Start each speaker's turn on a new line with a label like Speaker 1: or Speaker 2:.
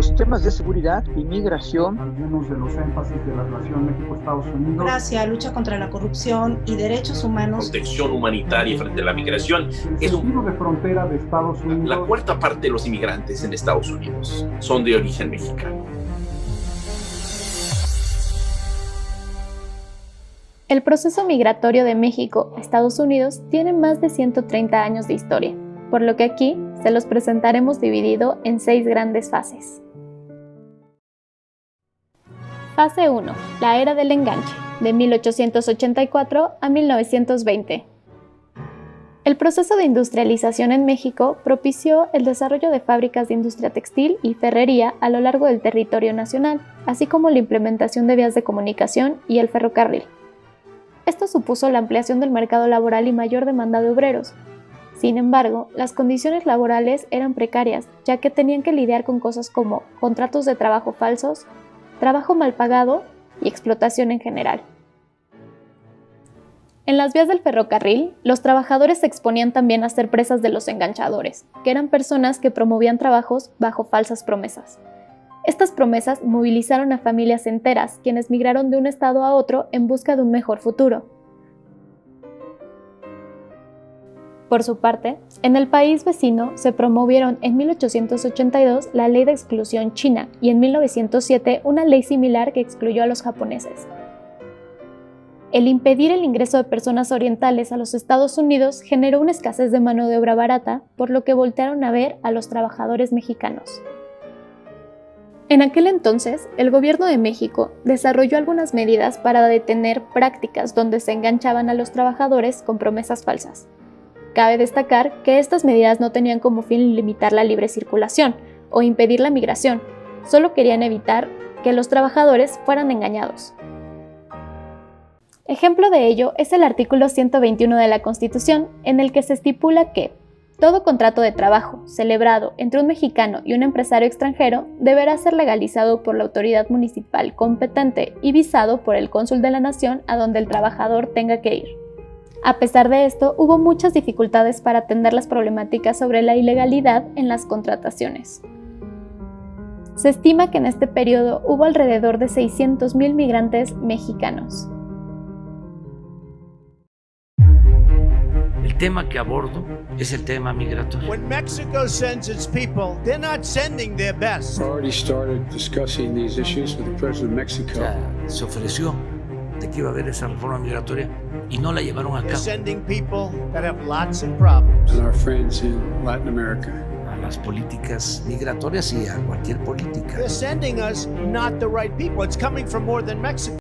Speaker 1: los temas de seguridad y migración.
Speaker 2: Algunos de los énfasis de la relación México-Estados Unidos.
Speaker 3: Democracia, lucha contra la corrupción y derechos humanos.
Speaker 4: Protección humanitaria frente a la migración.
Speaker 2: El sentido de frontera de Estados Unidos.
Speaker 4: La cuarta parte de los inmigrantes en Estados Unidos son de origen mexicano.
Speaker 5: El proceso migratorio de México a Estados Unidos tiene más de 130 años de historia, por lo que aquí se los presentaremos dividido en 6 grandes fases. Fase 1. La era del enganche, de 1884 a 1920. El proceso de industrialización en México propició el desarrollo de fábricas de industria textil y ferrería a lo largo del territorio nacional, así como la implementación de vías de comunicación y el ferrocarril. Esto supuso la ampliación del mercado laboral y mayor demanda de obreros. Sin embargo, las condiciones laborales eran precarias, ya que tenían que lidiar con cosas como contratos de trabajo falsos, trabajo mal pagado y explotación en general. En las vías del ferrocarril, los trabajadores se exponían también a ser presas de los enganchadores, que eran personas que promovían trabajos bajo falsas promesas. Estas promesas movilizaron a familias enteras, quienes migraron de un estado a otro en busca de un mejor futuro. Por su parte, en el país vecino se promovieron en 1882 la Ley de Exclusión China y en 1907 una ley similar que excluyó a los japoneses. El impedir el ingreso de personas orientales a los Estados Unidos generó una escasez de mano de obra barata, por lo que voltearon a ver a los trabajadores mexicanos. En aquel entonces, el gobierno de México desarrolló algunas medidas para detener prácticas donde se enganchaban a los trabajadores con promesas falsas. Cabe destacar que estas medidas no tenían como fin limitar la libre circulación o impedir la migración, solo querían evitar que los trabajadores fueran engañados. Ejemplo de ello es el artículo 121 de la Constitución, en el que se estipula que todo contrato de trabajo celebrado entre un mexicano y un empresario extranjero deberá ser legalizado por la autoridad municipal competente y visado por el cónsul de la nación a donde el trabajador tenga que ir. A pesar de esto, hubo muchas dificultades para atender las problemáticas sobre la ilegalidad en las contrataciones. Se estima que en este periodo hubo alrededor de 600,000 migrantes mexicanos.
Speaker 6: El tema que abordo es el tema migratorio.
Speaker 7: When Mexico sends its people, they're not sending their best.
Speaker 8: I already started discussing these issues with the president of Mexico.
Speaker 6: Se ofreció de que iba a haber esa reforma migratoria y no la llevaron a
Speaker 7: They're
Speaker 6: cabo.
Speaker 7: sending people that have lots of problems.
Speaker 8: And our friends in Latin America.
Speaker 6: A las políticas migratorias y a cualquier política.
Speaker 7: They're sending us not the right people. It's coming from more than Mexico.